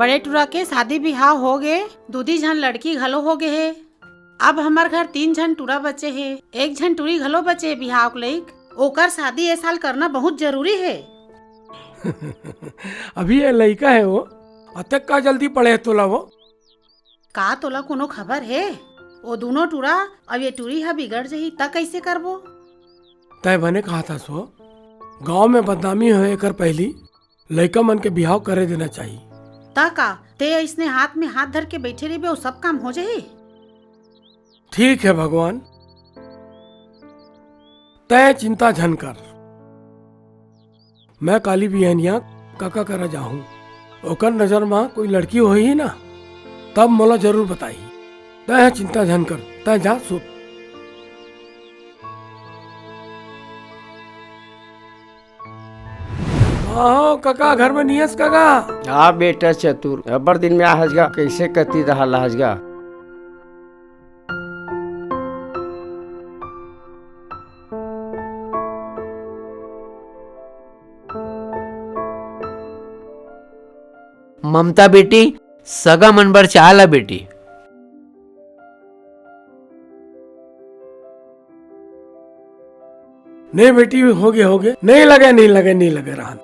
बड़े टूरा के शादी बिहाव हो गए, दूधी झन लड़की घलो हो गए है। अब हमार घर 3 झन टूरा बचे है, 1 झन टूरी घलो बचे बिहाव के लइक। ओकर शादी ए साल करना बहुत जरूरी है। अभी ये लड़का है वो, अतक का जल्दी पड़े तोला वो का तोला कोनो खबर है? वो दोनों टूरा अब ये टूरी हा बिगड़ जही त कैसे करबो? तय बने कहा था सो गांव में बदनामी होए कर पहली लड़का मन के बिहाव करे देना चाहिए। ता का ते इसने हाथ में हाथ धर के बैठे रहे वो सब काम हो जाए। ठीक है भगवान, तय चिंता झन कर। मैं काली बिहनिया काका करा जाहूँ, ओकर नजर में कोई लड़की हो ही ना तब मोला जरूर बताई। तय चिंता झन कर, तय जा सुत। काका घर में नियस काका। हाँ बेटा चतुर, अबर दिन में आहजगा कैसे कती रहा लहजगा। ममता बेटी सगा मनबर चाला बेटी। नहीं बेटी हो गए नहीं लगे रहा।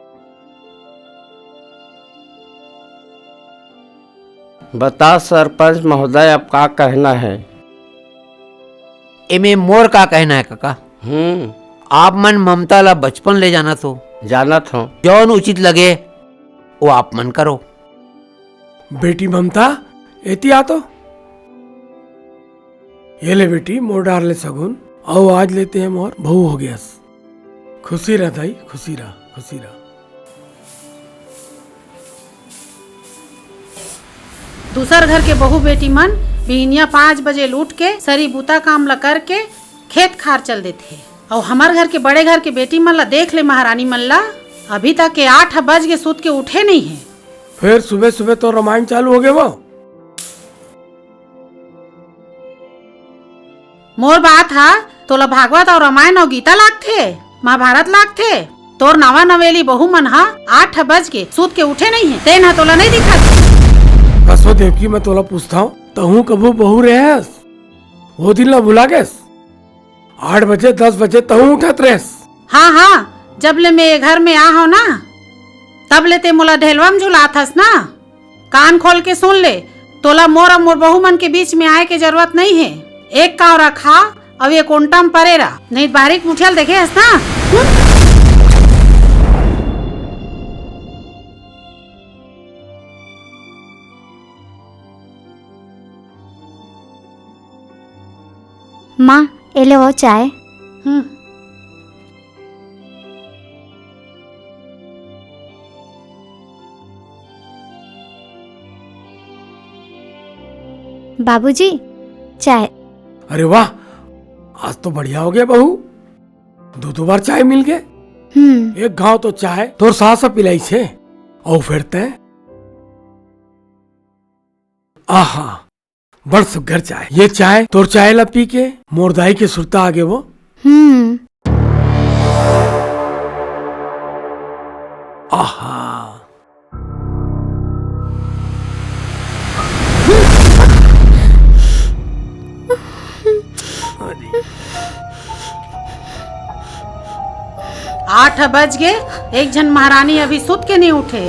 बता सरपंच महोदय अब का कहना है? एमे मोर का कहना है काका? आप मन ममता ला बचपन ले जाना तो जाना था, जौन उचित लगे वो आप मन करो। बेटी ममता एती आ तो ये ले बेटी मोर डार ले सगुन, आओ आज लेते हैं मोर बहू हो गया। खुशी रह दाई, खुशी रह। दूसर घर के बहू बेटी मन बिहनिया 5 बजे लूट के सरी बूता काम ला करके खेत खार चल देते। और हमार घर के बड़े घर के बेटी मन ला देख ले महारानी मन ला, अभी तक के 8 बज के सूत के उठे नहीं है। फिर सुबह सुबह तो रामायण चालू हो गए वो। मोर बात हा तोला भागवत और रामायण और गीता लागथे, महाभारत लागथे। तोर नवा नवेली बहू मन हा 8 बज के सूत के उठे नहीं है। तेन हा तोला नहीं दिखा? बसो देवकी मैं तोला पूछता हूँ, तहू कबू बहू रहेस? वो दिन ला भुला गए? 8 बजे 10 बजे तहू उठत रहेस? हाँ, जब ले मैं घर में आ हो ना तब ले ते मोला ढेलवा में झुलाथस ना। कान खोल के सुन ले, तोला मोर और मोर बहू मन के बीच में आए के जरूरत नहीं है। एक काव रखा अब ये कोंटम परेरा, नहीं बारीक मुठियल देखे हस ना। माँ एले वो चाय। बाबूजी चाय। अरे वाह, आज तो बढ़िया हो गया बहू, 2 बार चाय मिल गए। एक गांव तो चाय तोर सास पिलाई छे और फिर तय आहा बड़ सुघर चाय। ये चाय तोर चाय ला पी के मोरदाई के सुरता आगे वो। आहा 8 बज गए, एक जन महारानी अभी सुत के नहीं उठे।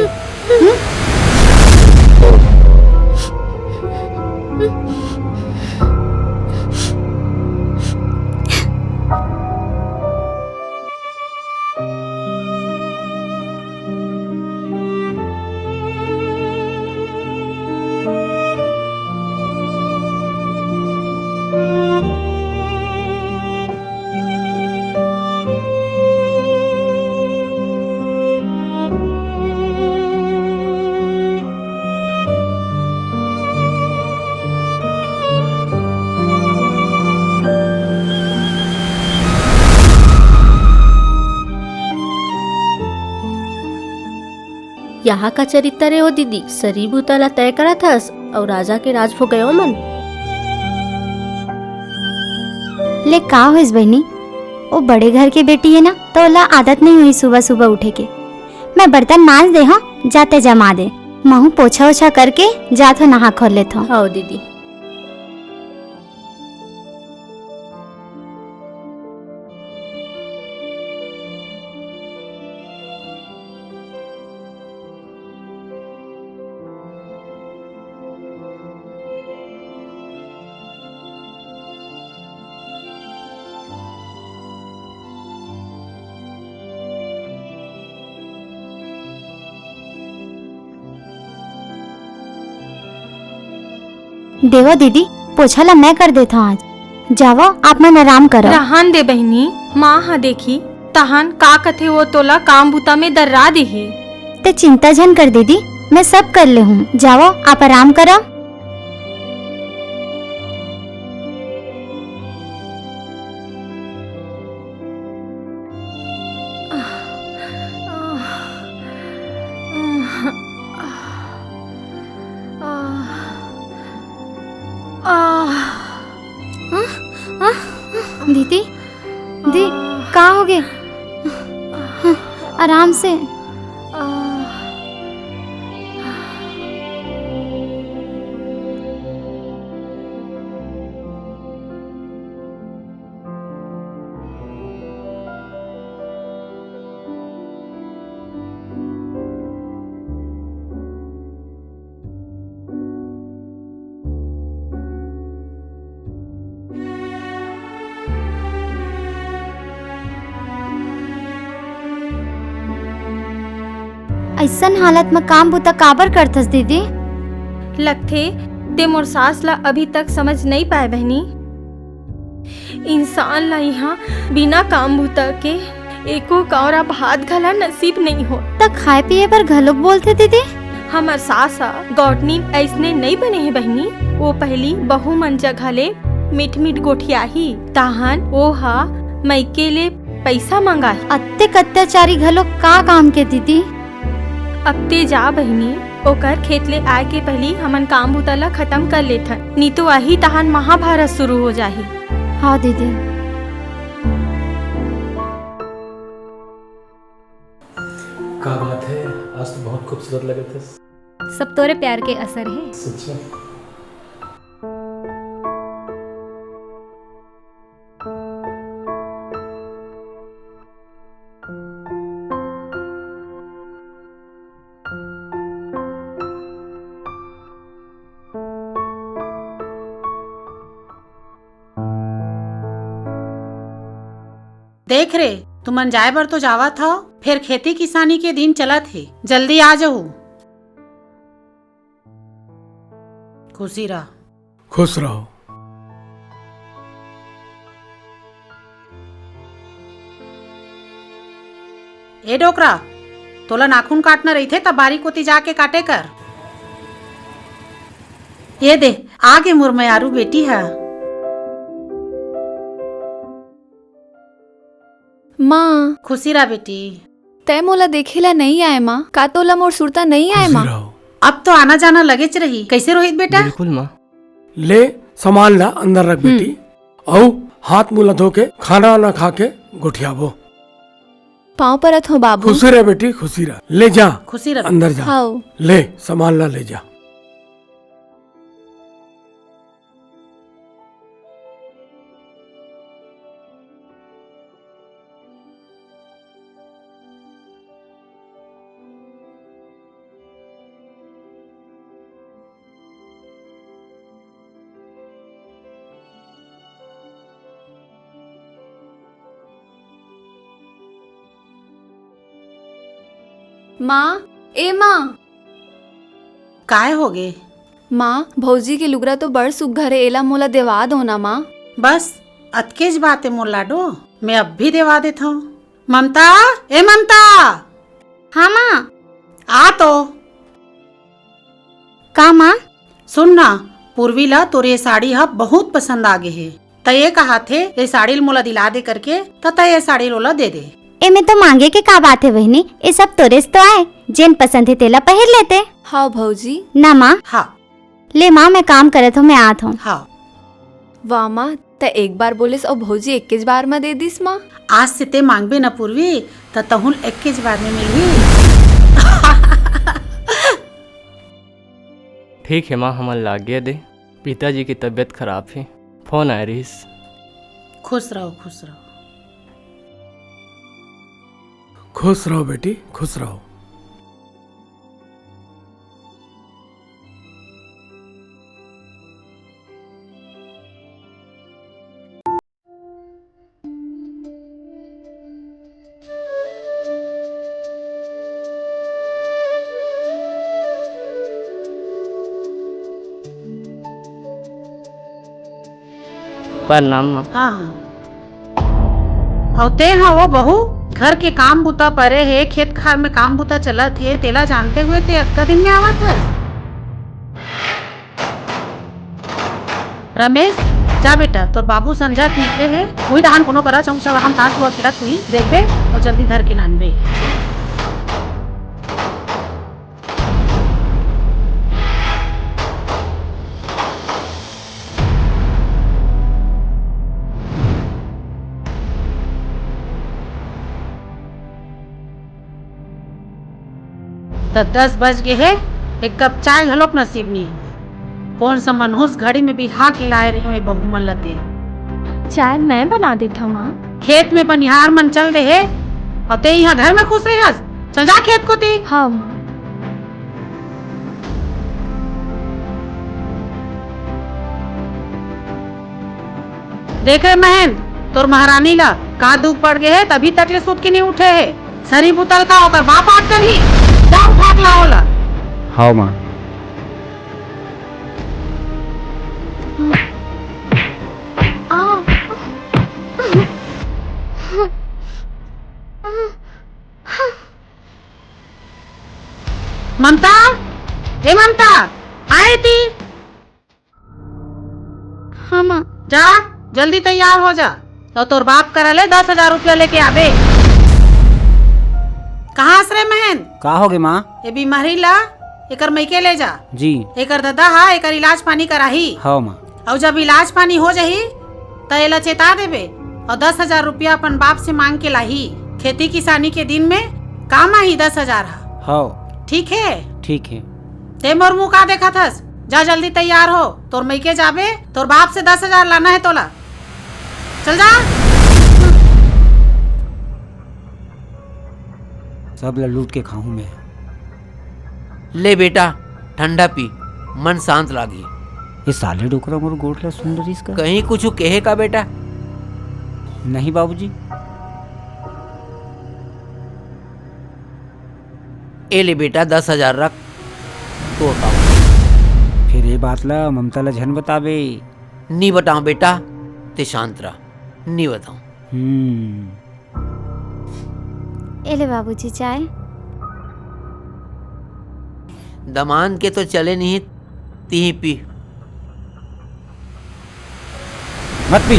यहाँ का चरित्र है वो दीदी, सरी भूतला तय करा थस और राजा के राज हो गयो मन। ले का होइस बहनी, वो बड़े घर के बेटी है ना तो ला आदत नहीं हुई सुबह सुबह उठे के। मैं बर्तन मांज दे हो, जाते जमा दे। महू पोछा ओछा करके जात हो नहा खोल लेत हो। हाँ दीदी। देवा दीदी पोछा ला मैं कर देता हूँ आज। जावा आप मन आराम करो। रहन दे बहनी, माँ हा देखी तहन का कथे वो तोला काम बुता में दर्रा देही। ते चिंता झन कर दीदी, मैं सब कर ले हूँ। जाओ आप आराम करो। दीदी दी का हो गए? आराम से। ऐसन हालत में काम बुता काबर करथस दीदी? लगथे ते मोर सास ला अभी तक समझ नहीं पाए बहनी। इंसान ला यहाँ बिना काम बुता के एको कौरा भात घला नसीब नहीं हो। तक खाए पिए पर घलोक बोलते दीदी। हमार सासा गौटनी ऐसने नहीं बने है बहनी। वो पहली बहु मन जगह ले मीठ मीठ गोठियाही ताहन वो हा मैके ले पैसा मंगाही। अत्ते अत्याचारी घलोक का काम के दीदी? अब ते जा बहनी, ओकर खेत ले आए के पहली हमन काम बुतला खत्म कर लेथन, नी तो वही तहन महाभारत शुरू हो जाही। हाँ दीदी। क्या बात है, आज तो बहुत खूबसूरत लगे थे। सब तोरे प्यार के असर है। सच में? देख रे, तुमन जाए बर तो जावा था, फिर खेती किसानी के दिन चला थे। जल्दी आ जाओ। खुशी रह। खुश रहो। ए डोकरा, तोला नाखून काटना रही थे तब बारी कोती जाके काटे कर। ये दे आगे मुरमयारू बेटी है। माँ खुशी रहा बेटी। तय मोला देखेला नहीं आए माँ, का तोला मोर सुरता नहीं आए माँ? अब तो आना जाना लगेच रही। कैसे रोहित बेटा? बिल्कुल माँ। ले सामान ला अंदर रख बेटी। औ हाथ मुंह धो के खाना वाना खा के गोठियाबो। पाँव परत हो बाबू। खुशी रह बेटी, खुशी रह। ले जा, खुशी रह अंदर जा। हाँ। ले सामान ला ले जा। माँ, ए माँ। काय हो गए? माँ भौजी के लुगरा तो बड़ सुघर है, एला मोला देवा दो ना माँ। बस अतकेज बात है मोर लाडो, मैं अब भी देवा देता हूँ। ममता, ए ममता। हाँ माँ। आ तो। का माँ? सुन ना, पूर्वी ला तोरे साड़ी हा बहुत पसंद आ गए है। तय कहा थे ये साड़ी मोला दिला दे करके, तो ये साड़ी रोला दे दे। ए में तो मांगे के का बात है बहनी, ये सब तोरे से तो आए, जेन पसंद है तेला पहन लेते। हाँ भौजी। ना माँ। हाँ ले माँ, मैं काम करत हूँ, मैं आत हूँ। हाँ। वाह माँ, त एक बार बोलिस और भौजी 21 बार में दे दिस माँ। आज से ते मांगबे न पूर्वी, तो तहुल 21 बार में मिलही। ठीक है माँ, हमार लागे दे। पिताजी की तबीयत खराब है, फोन आए रही। खुश रहो खुश रहो। खुश रहो बेटी, खुश रहो। प्रणाम माँ। हाँ होते हैं वो बहू, घर के काम बुता परे है, खेत खार में काम बुता चला थे, तेला जानते हुए ते अक्का दिन में आवा था। रमेश जा बेटा, तो बाबू संजा निकले है, वही धान कोनो करा चौक सब हम तास हुआ खिला हुई देख बे और जल्दी धर के लान बे। तो 10 बज गए है, एक कप चाय घलोक नसीब नहीं है। कौन सा मनहूस घड़ी में भी हाथ लाए रहे हो बहू मन लते। चाय मैं बना देता हूँ माँ। खेत में बनिहार मन चल रहे है और ते यहाँ घर में खुश रहे। चल जा खेत को ते। हाँ माँ। देख रहे महेंद्र, तोर महारानी ला का दुख पड़ गए है, तभी तक ले सूत के नहीं उठे है। सरी बुतल का होकर बाप आट कर ही जा उठा के लाओ ला। हाँ माँ। ममता, हे ममता, आए थी। हाँ माँ। जा जल्दी तैयार हो जा, तो तोर बाप करा ले 10,000 रुपया लेके आबे। कहाँ से रे महेंद्र? का होगे माँ? ये बीमारी ला एकर मैके ले जा। जी। एकर दादा हा एकर इलाज पानी कराही। हाँ माँ। और जब इलाज पानी हो जाही तो एला चेता देबे और 10,000 रुपया अपन बाप से मांग के लाही। खेती किसानी के दिन में काम आई 10,000। हाँ ठीक है? ठीक है। ते मोर मुँह का देखा थस? जा जल्दी तैयार हो, तोर मैके जाबे, तोर बाप से 10,000 लाना है तोला। चल जा। सब लूट के खाऊं मैं। ले बेटा ठंडा पी, मन शांत लागी। ये साले डोकरा मोर गोठला सुंदर इसका। कहीं कुछ कहे का बेटा? नहीं बाबूजी। ए ले बेटा 10,000 रख तो बताओ। फिर ये बात ला ममता ला झन बतावे। नहीं बताऊं बेटा, ते शांत रह, नहीं बताऊं। एले बाबूजी चाय। दमान के तो चले नहीं, ती पी। मत पी।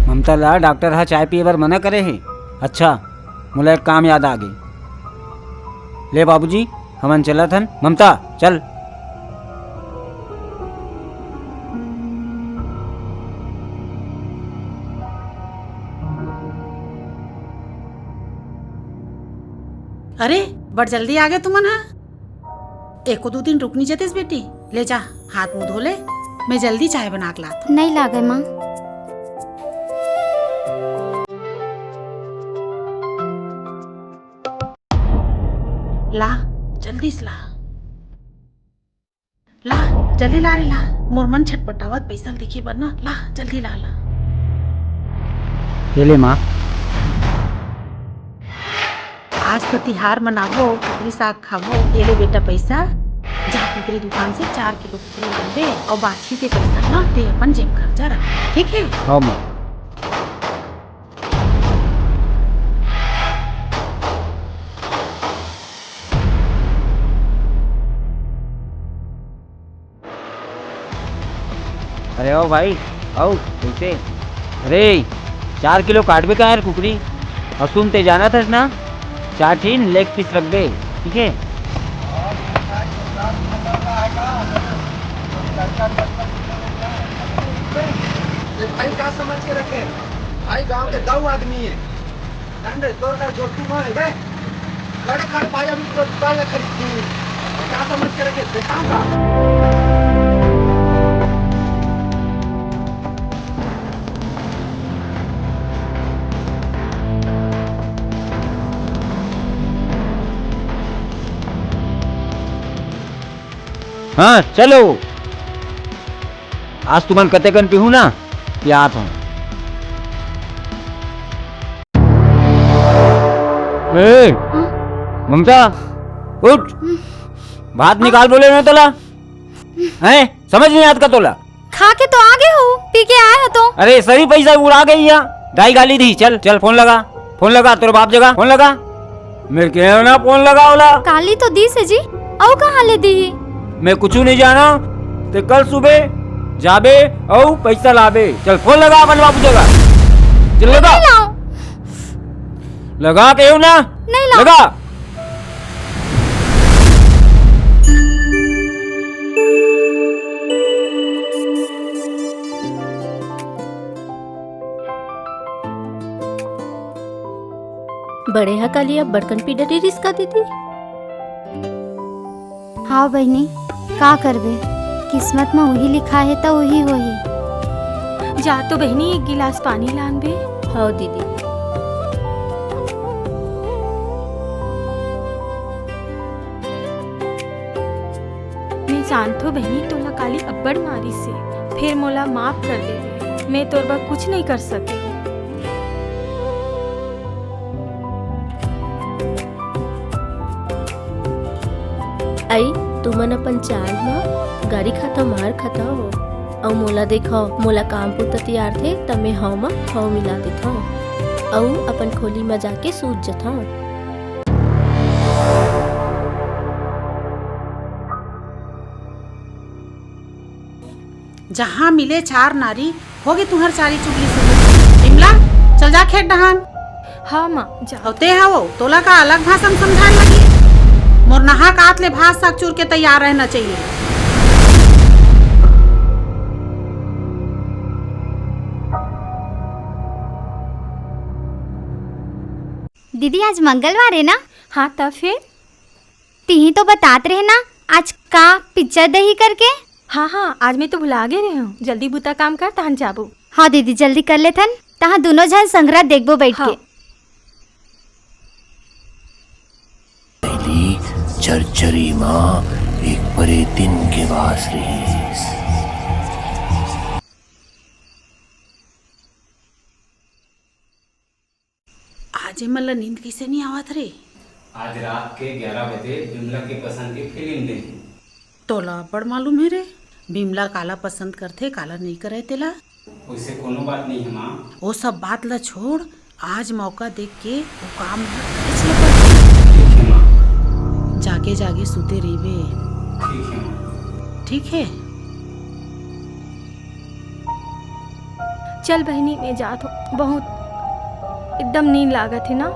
ममता ला डॉक्टर हा चाय पिए बार मना करे है। अच्छा मुला एक काम याद आ गई। ले बाबूजी हमन चला थन। ममता चल। अरे बड़ जल्दी आ गए तुमन। हा एको 2 दिन रुकनी जतीस बेटी। ले जा हाथ मुंह धो ले, मैं जल्दी चाय बना के लाता। नहीं लागे माँ। ला जल्दी से ला, ला जल्दी ला रे ला। मोर मन छटपटावत पैसा दिखी बना। ला जल्दी ला ला। ले माँ। आज तो तिहार मनाबो, कुकरी साग खाबो। ये ले बेटा पैसा, जा कुकरी दुकान से 4 किलो कुकरी ला दे और बाकी के पैसा ना दे अपन जेब खर्चा रख। ठीक है? हाँ माँ। अरे आओ भाई आओ कैसे। अरे 4 किलो काट भी का यार कुकरी। और सुन ते जाना था ना, 4 ठीन लेग पीस रख दे। ठीक है? भाई का समझ के रखे, भाई गांव के 2 आदमी है। डंडे तोड़ का जोटू मारे बे। लड़े खड़ भाई हम तो दुकान में खरीदती। क्या समझ करेंगे देखा। हाँ चलो, आज तुमन कतेकन पीहू ना पियात हूँ। ए, ममता उठ, भात निकाल बोले ना तोला हैं, समझ नहीं आता तोला। खा के तो आ गए हो, पी के आए हो तो। अरे सही पैसा उड़ा गई यहाँ, दाई गाली दी। चल चल फोन लगा तेरे बाप जगह फोन लगा। मेरे के ना फोन लगा ओला। काली तो दी से जी, और कहाँ ले दी? मैं कुछ नहीं जाना, ते कल सुबह जाबे और पैसा लाबे। चल फोन लगा अपन बाबू जगह। चल लगा, लगा के हो ना, नहीं लाओ। लगा। बड़े हा काली अब बड़कन पी डरी रिस्का दीदी। हाँ बहनी, का करबे, किस्मत में वही लिखा है तो वही वही। जा तो बहनी एक गिलास पानी लान बे। हाँ दीदी। मैं जानतो बहनी तोला काली अब्बड़ मारी से, फिर मोला माफ कर दे। मैं तोर बा कुछ नहीं कर सके। आई तुमन अपन चाल में गाड़ी खाता मार खाता हो और मोला देखो, मोला काम पुत तैयार थे तब मैं हाव में हाव मिला देता हूँ और अपन खोली में जाके सूत जाता हूँ। जहाँ मिले चार नारी होगी तुम्हार चारी चुगली से। बिमला चल जा खेत डहान। हाँ माँ जा। होते है वो तोला का अलग भाषण समझाने लगी। मोर नहा कात ले भात साग चूर के तैयार रहना चाहिए। दीदी आज मंगलवार है ना? हाँ तब फिर ती तो बतात रहे ना आज का पिक्चर दही करके। हाँ हाँ आज मैं तो भुला गए रहे हूँ। जल्दी बूता काम कर तहन जाबो। हाँ दीदी जल्दी कर ले थन, तहाँ दोनों जन संग्रह देखबो बैठ हाँ। के। चरचरी माँ एक बड़े दिन के वास रही। आज मला नींद कैसे नहीं आवत रे। आज रात के 11 बजे बिमला की पसंद की फिल्म देखी। तोला बड़ मालूम है रे, बिमला काला पसंद करते काला नहीं करे तेला। उससे कोनो बात नहीं है माँ। वो सब बात ला छोड़, आज मौका देख के वो काम ठीक है माँ। जागे जागे सुते रहिबे। ठीक है माँ। ठीक है। चल बहनी मैं जात हूँ, बहुत एकदम नींद लागत है ना।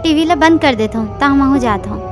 टीवी ला बंद कर देता हूँ, तहाँ हो जाता हूँ।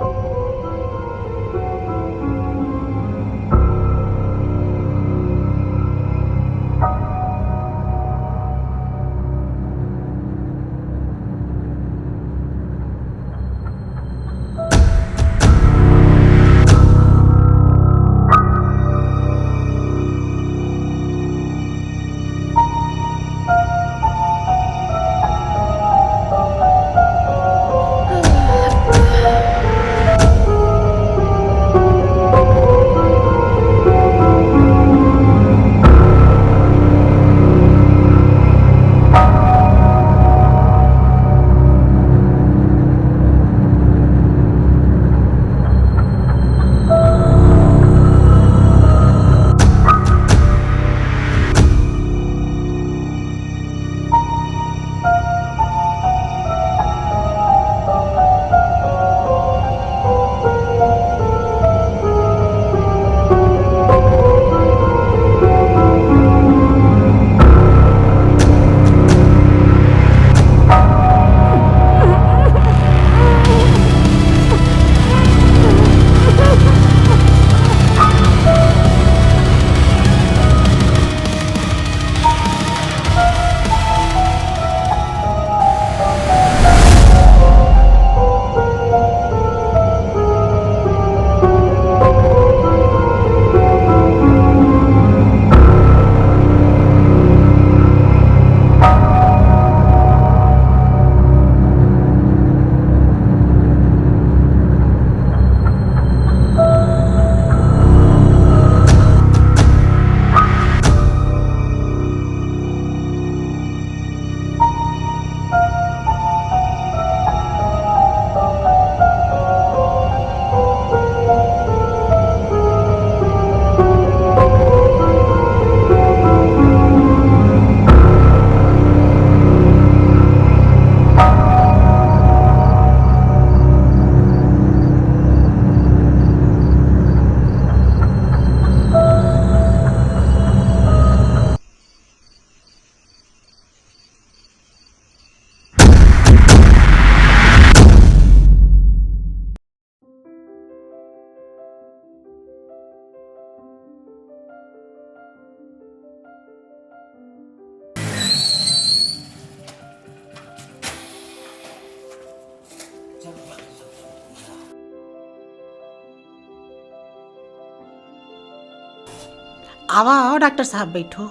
आवा आओ डॉक्टर साहब बैठो।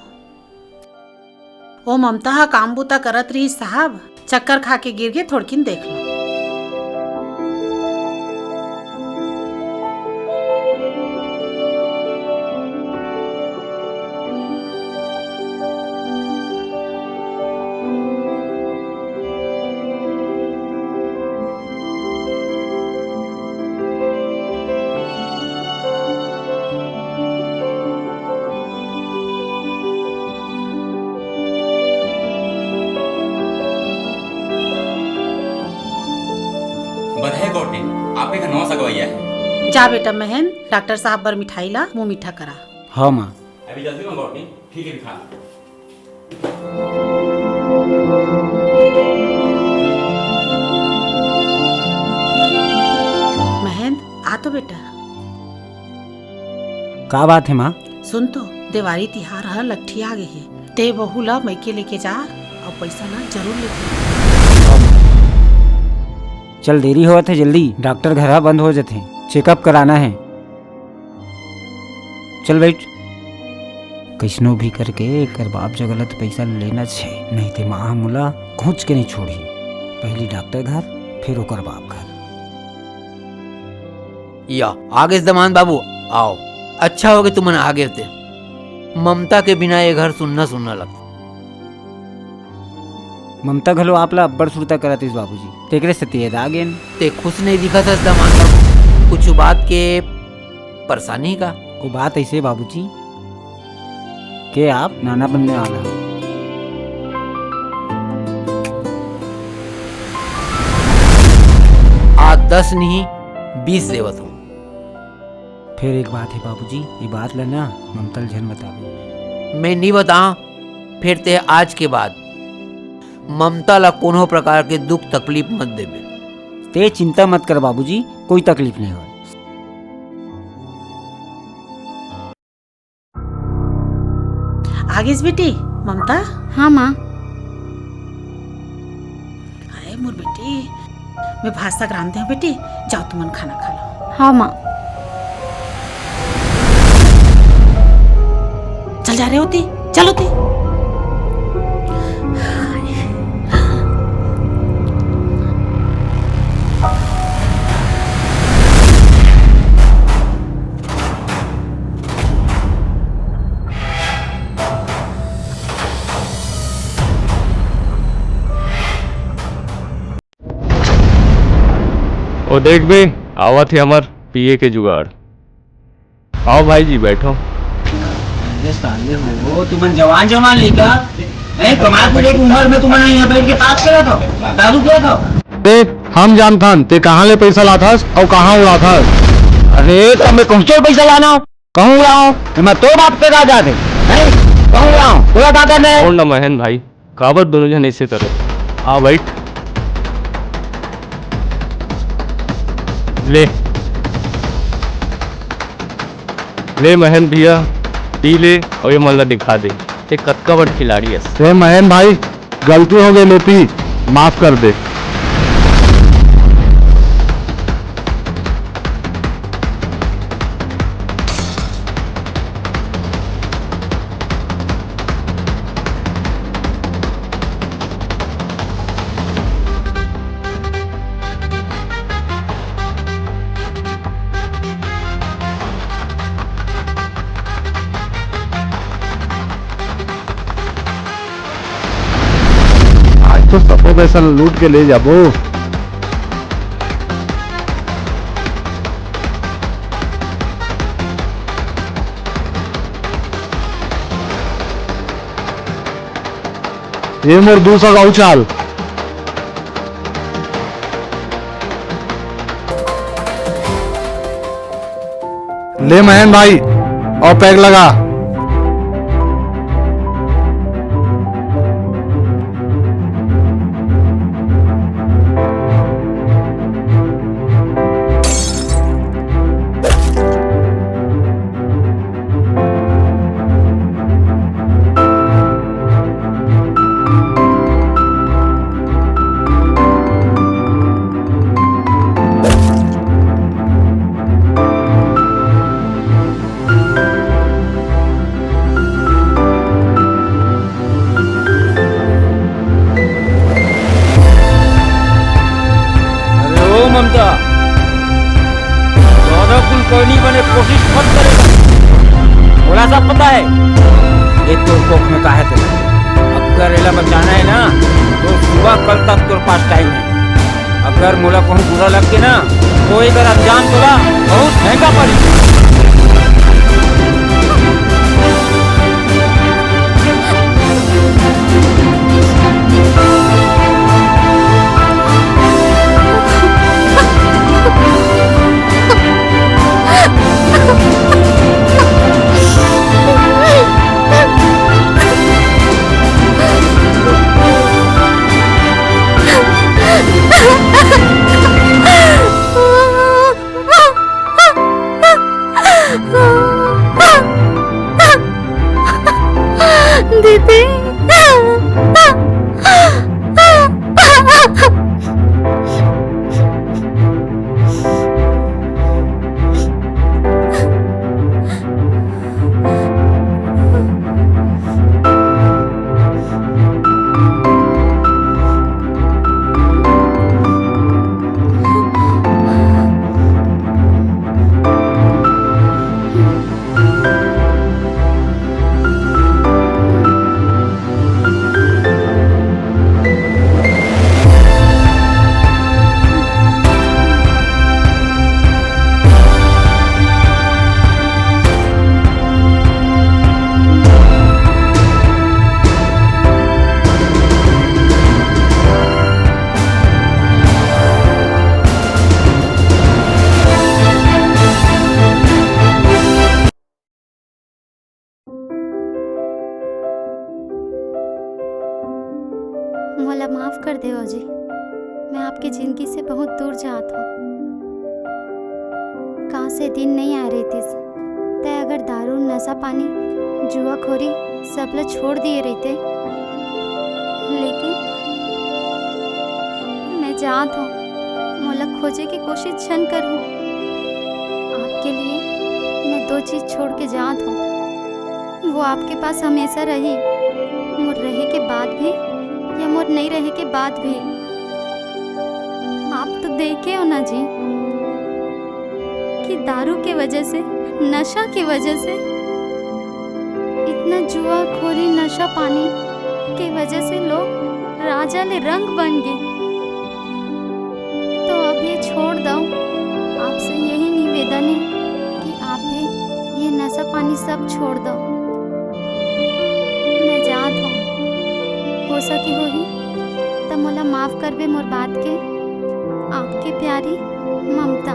ओ ममता हा काम बूता करत रही साहब, चक्कर खा के गिर गए, थोड़किन देख लो। बधाई गौटनी, आपके घर नवा सगवैया है। जा बेटा महन, डॉक्टर साहब बर मिठाई ला, मुंह मीठा करा। हाँ माँ। अभी जल्दी में गौटनी, ठीक है खा। महन आ तो बेटा। का बात है माँ? सुन तो, दिवाली तिहार है, लट्ठी आ गई है, ते बहू ला मैके लेके जा और पैसा ना जरूर लेके। चल देरी होत है, जल्दी डॉक्टर घर बंद हो जाते, चेकअप कराना है। चल बैठ। कैसनो भी करके कर बाप जो गलत पैसा लेना छे, नहीं ते माँ मुला खोच के नहीं छोड़ी। पहली डॉक्टर घर, फिर ओकर बाप घर। या आगे दमान बाबू आओ, अच्छा हो गया तुमने आगे थे। ममता के बिना ये घर सुनना सुनना लगता। ममता घलो आपला अब्बड़ सुरता करत इस बाबूजी, तेकरे से तेज आ गेन। ते खुश नहीं दिखा था दमान बाबू, कुछ बात के परेशानी का? वो बात ऐसे बाबूजी के आप नाना बनने वाला हो। आज 10 नहीं 20 देवत हूँ। फिर एक बात है बाबूजी, ये बात लेना ममता जन बतावे। मैं नहीं बता, फिर ते आज के बाद ममता ला कोनो प्रकार के दुख तकलीफ मत देबे। ते चिंता मत कर बाबूजी, कोई तकलीफ नहीं हो। आगे बेटी ममता। हाँ माँ। अरे मोर बेटी, मैं भाषा ग्रांते हूँ बेटी, जाओ तुमन खाना खा लो। हाँ माँ। चल जा रहे होती, चलो ती। ओ देख बे, आवा थे हमार पिए के जुगाड़। आओ भाई जी बैठो। वो तुमन जवान जवान लेकर नहीं कमाल को लेकर उम्र में तुमने यहाँ बैठ के ताश करा था, दारू किया था। देख हम जानता ते कहाँ ले पैसा लाथा और कहाँ उड़ा था। अरे तो मैं कौन से पैसा लाना हूँ, कहूँ उड़ाऊँ मैं तो बाप पे राजा थे, कहूँ उड़ाऊँ पूरा दादा ने। और ना महन भाई, काबर दोनों जन ऐसे करे। आ बैठ ले महन भैया पी ले और ये मल्ला दिखा दे, ते कत्का बड़ खिलाड़ी है। महन भाई गलती हो गई, लेती माफ कर दे। तो सबको पैसा लूट के ले जाबो। ये मोर 200 का उछाल। ले महन भाई और पैक लगा। ये तोर कोख में काहे थे। अब करेला बचाना है ना तो सुबह कल तक तोर पास टाइम है। अगर मोला कहूँ बुरा लग के ना तो एक अंजाम तोला बहुत महंगा पड़ी। दीदी मोला माफ कर दे जी। मैं आपकी जिंदगी से बहुत दूर जात हूँ। कहाँ से दिन नहीं आ रही थी तय अगर दारू नशा पानी जुआखोरी सब लोग छोड़ दिए रहते, लेकिन मैं जात हूँ। मोला खोजे की कोशिश क्षण करूँ। आपके लिए मैं 2 चीज़ छोड़ के जात हूँ। वो आपके पास हमेशा रही, मोर रहे के बाद भी या मोर नहीं रहे के बाद भी। आप तो देखे हो ना जी कि दारू की वजह से, नशा की वजह से, इतना जुआ खोरी नशा पानी की वजह से लोग राजा ले रंग बन गए। तो अब ये छोड़ दो। आपसे यही निवेदन है कि आप भी ये नशा पानी सब छोड़ दो। मैं जात हूँ। हो सकी होही तब मोला माफ करबे मोर बात के। आपकी प्यारी ममता।